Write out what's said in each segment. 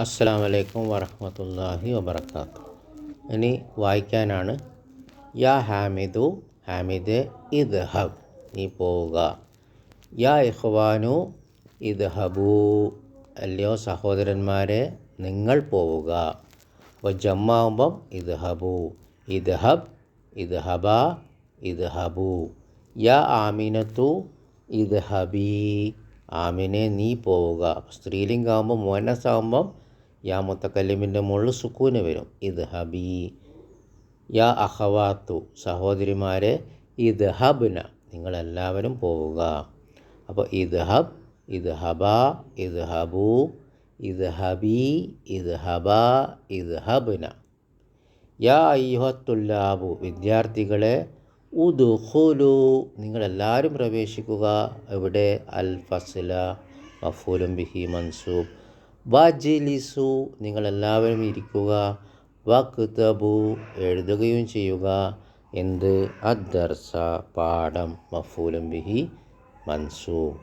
അസ്സലാമു അലൈക്കും വറഹ്മത്തുള്ളാഹി വബറകാതുഹു. ഇനി വായിക്കാനാണ്. യാ ഹാമിദു, ഹാമിദ്, ഇദ്ഹബ്, നീ പോവുക. യാ ഇഖ്വാനു, ഇദ്ഹബൂ, അല്ലയോ സഹോദരന്മാരെ നിങ്ങൾ പോവുക. അപ്പോൾ ജമ്മാവുമ്പം ഇദ്ഹബൂ, ഇദ്ഹബ്, ഇദ്ഹബ, ഇദ്ഹബൂ. യാ ആമിനത്തു, ഇദ്ഹബീ, ആമിനെ നീ പോവുക. സ്ത്രീലിംഗാകുമ്പോൾ മുഅന്നസാകുമ്പം യാ മുത്തക്കല്ലിമിൻ്റെ മുകളിൽ സുക്കൂന് വരും. ഇദ്ഹബീ. യാ അഖവാത്തു, സഹോദരിമാരെ, ഇദ്ഹബ്ന, നിങ്ങളെല്ലാവരും പോവുക. അപ്പോൾ ഇദ്ഹബ്, ഇദ്ഹബ, ഇദ്ഹബൂ, ഇദ്ഹബീ, ഇദ്ഹബ, ഇദ്ഹബ്ന. യാ അയ്യുഹത്തുല്ലാബു, വിദ്യാർത്ഥികളെ, ഉദ്ഖുലു, നിങ്ങളെല്ലാവരും പ്രവേശിക്കുക. ഇവിടെ അൽ ഫസ്ല മഫ്ഊലും ബിഹി മൻസൂബ്. വജ്ലിസു, നിങ്ങളെല്ലാവരും ഇരിക്കുക. വക്തബു, എഴുതുകയും ചെയ്യുക. എന്ത്? അദ്ദർസ, പാഠം. മഫ്ഊലും ബിഹി മൻസൂബ്.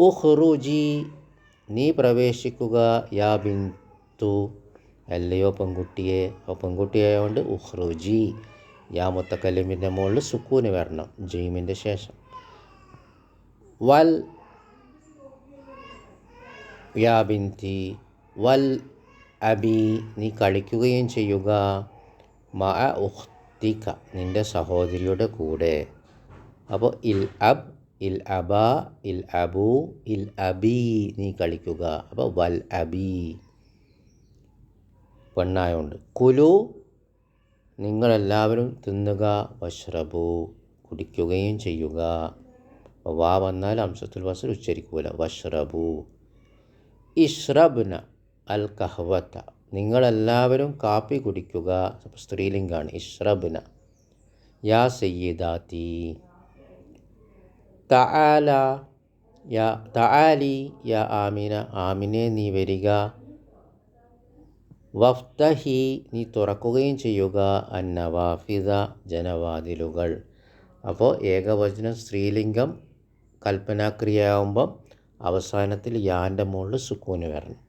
ഉഖ്റുജി, നീ പ്രവേശിക്കുക. യാ ബിന്തു, അല്ലയോ പെൺകുട്ടിയെ. അപ്പോൾ പെൺകുട്ടിയായതുകൊണ്ട് ഉഖ്റുജി. യാ മുത്തക്കല്ലിമിൻ്റെ മുകളിൽ സുക്കൂന് വരണം, ജീമിൻ്റെ ശേഷം. വൽ, യാ ബിന്തി, വൽ അബി, നീ കളിക്കുകയും ചെയ്യുക. മഅ ഉഖ്തിക, നിൻ്റെ സഹോദരിയുടെ കൂടെ. അപ്പോൾ ഇൽ അബ്, ഇൽ അബ, ഇൽ അബു, ഇൽ അബി, നീ കളിക്കുക. അപ്പോൾ വൽ അബി, പെണ്ണായോണ്ട്. കുലു, നിങ്ങളെല്ലാവരും തിന്നുക. വഷ്റബു, കുടിക്കുകയും ചെയ്യുക. വാ വന്നാൽ ഹംസത്തുൽ വസ്ൽ ഉച്ചരിക്കൂല. വഷ്റബു. ഇഷ്റബ്ന അൽ കഹ്വത്ത, നിങ്ങളെല്ലാവരും കാപ്പി കുടിക്കുക. സ്ത്രീലിംഗാണ്. ഇഷ്റബ്ന. യാ സയ്യിദാത്തി. തആല, യാ തആലി, യാ ആമിന, ആമിനെ നീ വരിക. വഫ്തഹി, നീ തുറക്കുകയും ചെയ്യുക. അന്നവാഫിദ, ജനവാതിലുകൾ. അപ്പോൾ ഏകവചനം സ്ത്രീലിംഗം കൽപ്പനാക്രിയയാകുമ്പം അവസാനത്തിൽ യാൻ്റെ മുകളിൽ സുക്കൂന് വരണം.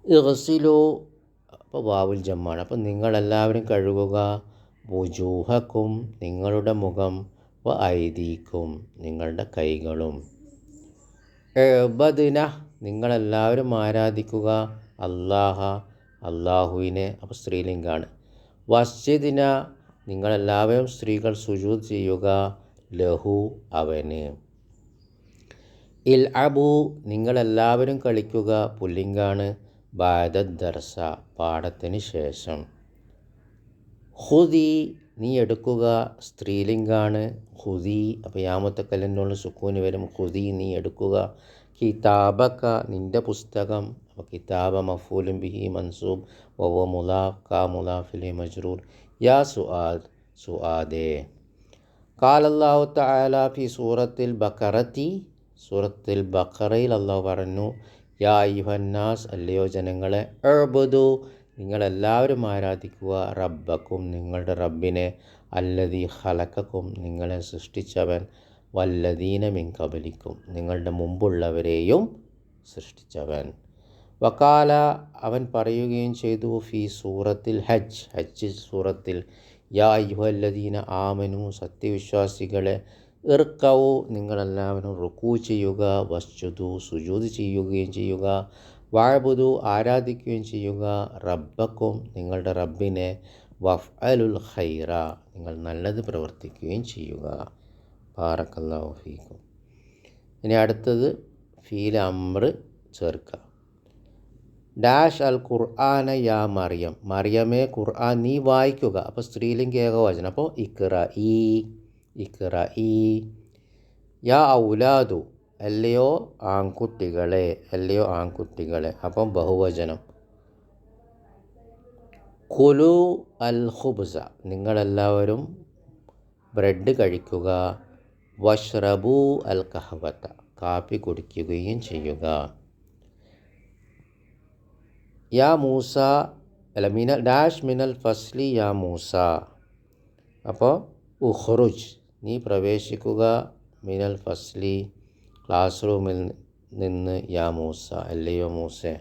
ഇഗ്സിലു, അപ്പോൾ വാവുൽ ജമ്മാണ്. അപ്പോൾ നിങ്ങളെല്ലാവരും കഴുകുക. വുജൂഹക്കും, നിങ്ങളുടെ മുഖം. വ ഐദീക്കും, നിങ്ങളുടെ കൈകളും. ഇഅ്ബദ്ന, നിങ്ങളെല്ലാവരും ആരാധിക്കുക. അല്ലാഹ, അല്ലാഹുവിനെ. അപ്പോൾ സ്ത്രീലിംഗാണ്. വസ്ജിദ്ന, നിങ്ങളെല്ലാവരും സ്ത്രീകൾ സുജൂദ് ചെയ്യുക. ലഹു, അവന്. ഇൽ അബു, നിങ്ങളെല്ലാവരും കളിക്കുക. പുല്ലിംഗാണ്. ബഅദദ്ദർസ, പാഠത്തിന് ശേഷം. ഖുദി, നീ എടുക്കുക. സ്ത്രീലിംഗാണ്. ഖുദി, അപ്പോൾ യാ മുത്തക്കല്ലിനുള്ള സുക്കൂന് വരും. ഖുദി, നീ എടുക്കുക. കിതാബക, നിൻ്റെ പുസ്തകം. അപ്പോൾ കിതാബ മഫ്ഊലും ബിഹി മൻസൂബ്. വഹുവ മുലാഫ്, കാ മുലാഫ് ഇലൈഹി മജ്റൂർ. യാ സുആദ്, സുആദേ. ഖാലല്ലാഹു തആല ഫി സൂറത്തിൽ ബഖറത്തി, സൂറത്തിൽ ബഖറയിൽ അല്ലാഹു പറഞ്ഞു. യാ അയ്യുഹന്നാസ്, അല്ലയോ ജനങ്ങളെ. ഉഅ്ബുദു, നിങ്ങളെല്ലാവരും ആരാധിക്കുക. റബ്ബക്കും, നിങ്ങളുടെ റബ്ബിനെ. അല്ലദീ ഖലഖക്കും, നിങ്ങളെ സൃഷ്ടിച്ചവൻ. വല്ലദീന മിൻ ഖബലിക്കും, നിങ്ങളുടെ മുമ്പുള്ളവരെയും സൃഷ്ടിച്ചവൻ. വഖാല, അവൻ പറയുകയും ചെയ്തു. ഫി സൂറത്തിൽ ഹജ്ജ്, ഹജ്ജ് സൂറത്തിൽ. യാ അയ്യുഹല്ലദീന ആമനു, സത്യവിശ്വാസികളെ. ഇർക്കൗ, നിങ്ങളെല്ലാവരും റുക്കൂ ചെയ്യുക. വസ്ജുദു, സുജൂദ് ചെയ്യുകയും ചെയ്യുക. വഅ്ബുദു, ആരാധിക്കുകയും ചെയ്യുക. റബ്ബക്കും, നിങ്ങളുടെ റബ്ബിനെ. വഫ്അലുൽ ഖൈറ, നിങ്ങൾ നല്ലത് പ്രവർത്തിക്കുകയും ചെയ്യുക. ബാറക്കല്ലാഹു ഫീക്കും. ഇനി അടുത്തത് ഫീൽ അംർ ചേർക്കുക. ഡാഷ് അൽ ഖുർആന യാ മറിയം, മറിയമേ ഖുർആൻ നീ വായിക്കുക. അപ്പോൾ സ്ത്രീലിംഗ ഏകവചനം. അപ്പോൾ ഇഖ്റഈ, ഇഖ്റഈ. യാ ഔലാദു, അല്ലയോ ആൺകുട്ടികളെ, അല്ലയോ ആൺകുട്ടികളെ. അപ്പം ബഹുവചനം. കുലു അൽ ഖുബ്സ, നിങ്ങളെല്ലാവരും ബ്രെഡ് കഴിക്കുക. വഷ്റബു അൽ കഹ്വത്ത, കാപ്പി കുടിക്കുകയും ചെയ്യുക. യാ മൂസ, അല്ല മിനൽ ഡാഷ് മിനൽ ഫസ്ലി യാ മൂസ. അപ്പോൾ ഉഖ്റുജ്, നീ പ്രവേശിക്കുക. മിനൽ ഫസ്ലി, ക്ലാസ് റൂമിൽ നിന്ന്. യാ മൂസ, അല്ലയോ മൂസേ.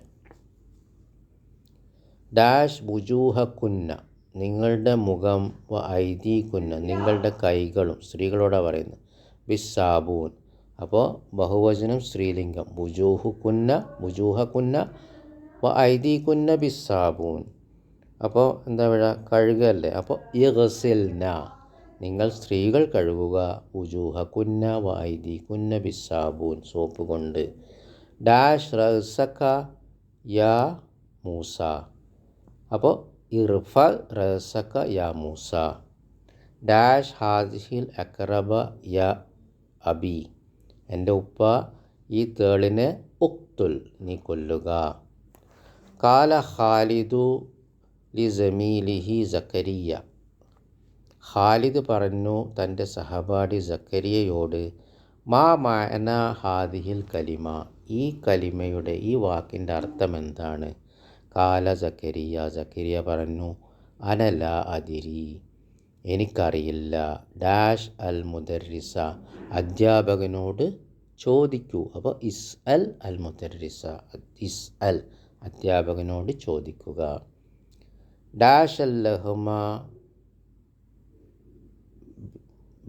ഡാഷ് വുജൂഹക്കുന്ന നിങ്ങളുടെ മുഖം, വ ഐദീകുന്ന നിങ്ങളുടെ കൈകളും, സ്ത്രീകളോടാണ് പറയുന്നത്, ബിസ്സാബൂൻ. അപ്പോൾ ബഹുവചനം സ്ത്രീലിംഗം, വുജൂഹക്കുന്ന വ ഐദീകുന്ന ബിസ്സാബൂൻ. അപ്പോൾ എന്താ പറയുക, കഴുകല്ലേ. അപ്പോൾ ഇഗ്സിൽന നിങ്ങൾ സ്ത്രീകൾ കഴുകുക, വുജൂഹക്കുന്ന വ ഐദീകുന്ന ബിസ്സാബൂൻ സോപ്പ് കൊണ്ട്. ഡാഷ് റസക യാ മൂസ. അപ്പോൾ ഇർഫ റസക യാ മൂസ. ഡാഷ് ഹാദിഹിൽ അക്രബ യാ അബി. എൻ്റെ ഉപ്പ ഈ തേളിനെ ഉക്തുൽ നീ കൊല്ലുക. കാല ഖാലിദു ലി ജമീലിഹി സക്കരിയ. ഖാലിദ് പറഞ്ഞു തൻ്റെ സഹപാഠി സക്കരിയയോട്, മാ മഅന ഹാദിഹിൽ കലിമ. ഈ കലിമയുടെ, ഈ വാക്കിൻ്റെ അർത്ഥം എന്താണ്? കാല സക്കരിയ പറഞ്ഞു, അനല അതിരി എനിക്കറിയില്ല. ഡാഷ് അൽ മുദർരിസ അധ്യാപകനോട് ചോദിക്കൂ. അപ്പോൾ ഇസ്അൽ അൽ മുദർരിസ, ഇസ്അൽ അധ്യാപകനോട് ചോദിക്കുക. ഡാഷ് അൽ ലഹ്മ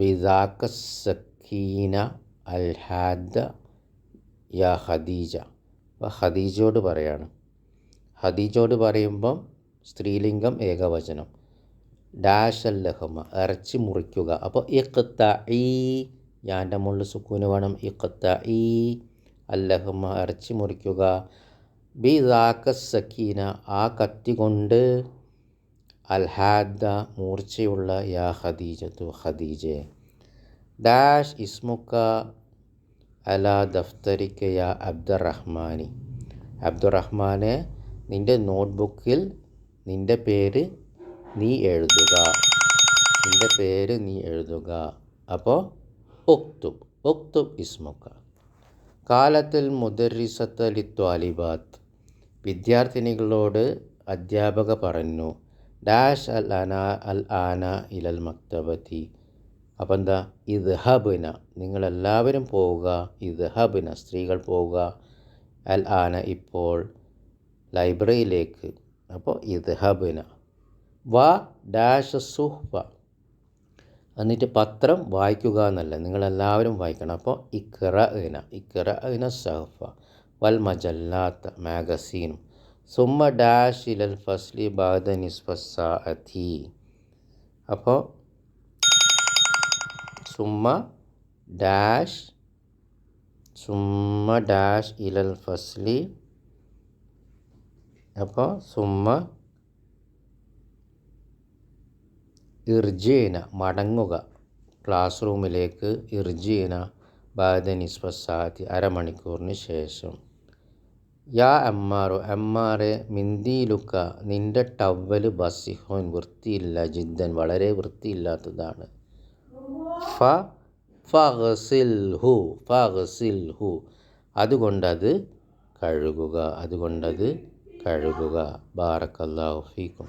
ബിദാക സക്കീന അൽ ഹാദ യാ ഖദീജ. അപ്പോൾ ഖദീജയോട് പറയാണ്. ഖദീജയോട് പറയുമ്പം സ്ത്രീലിംഗം ഏകവചനം. ഡാഷ് അൽ ലഹ്മ ഇറച്ചി മുറിക്കുക. അപ്പോൾ ഇഖ്തഈ യാൻ്റെ മുകളിൽ സുക്കൂന് വേണം. ഇഖ്തഈ അൽ ലഹ്മ ഇറച്ചി മുറിക്കുക. ബിദാക സക്കീന ആ കത്തി കൊണ്ട്, അൽ ഹാദ മൂർച്ചയുള്ള, യാ ഖദീജത്തു ഖദീജെ. ഡാഷ് ഇസ്മുക അലാ ദഫ്തരിക യാ അബ്ദുറഹ്മാനി. അബ്ദുറഹ്മാനെ നിൻ്റെ നോട്ട്ബുക്കിൽ നിൻ്റെ പേര് നീ എഴുതുക, നിൻ്റെ പേര് നീ എഴുതുക. അപ്പോൾ ഉക്തുബ് ഇസ്മുക. കാലത്തിൽ മുദർരിസത്ത് ലിത്വാലിബാത്ത്. വിദ്യാർത്ഥിനികളോട് അധ്യാപക പറഞ്ഞു, ഡാഷ് അൽ ആന ഇലൽ മക്തബത്തി. അപ്പം എന്താ, ഇദ്ഹബ്ന നിങ്ങളെല്ലാവരും പോവുക, ഇദ്ഹബ്ന സ്ത്രീകൾ പോവുക, അൽ ആന ഇപ്പോൾ, ലൈബ്രറിയിലേക്ക്. അപ്പോൾ ഇദ്ഹബ്ന. വ ഡാഷ് സുഹ്ഫ എന്നിട്ട് പത്രം വായിക്കുക എന്നല്ല, നിങ്ങളെല്ലാവരും വായിക്കണം. അപ്പോൾ ഇഖ്റഅന സഹ്ഫ വൽ മജല്ലാത്ത് മാഗസീനും. സുമ്മ ഡാഷ് ഇലൽ ഫസ്ലി ബഅദ നിസ്ഫ സാഅതി. അപ്പോൾ സുമ്മ ഡാഷ് ഇലൽ ഫസ്ലി. അപ്പോൾ സുമ്മ ഇർജീന മടങ്ങുക ക്ലാസ് റൂമിലേക്ക്, ഇർജീന ബഅദ നിസ്ഫ സാഅതി അരമണിക്കൂറിന് ശേഷം. യാ അമ്മാറു അമ്മാറെ മിന്ദീലുക്ക നിൻ്റെ ടവ്വല് ബസിഹോൻ വൃത്തിയില്ല, ജിദ്ദൻ വളരെ വൃത്തിയില്ലാത്തതാണ്. ഫഗ്സിൽഹു അതുകൊണ്ടത് കഴുകുക. ബാറക്കല്ലാഹു ഫീക്കും.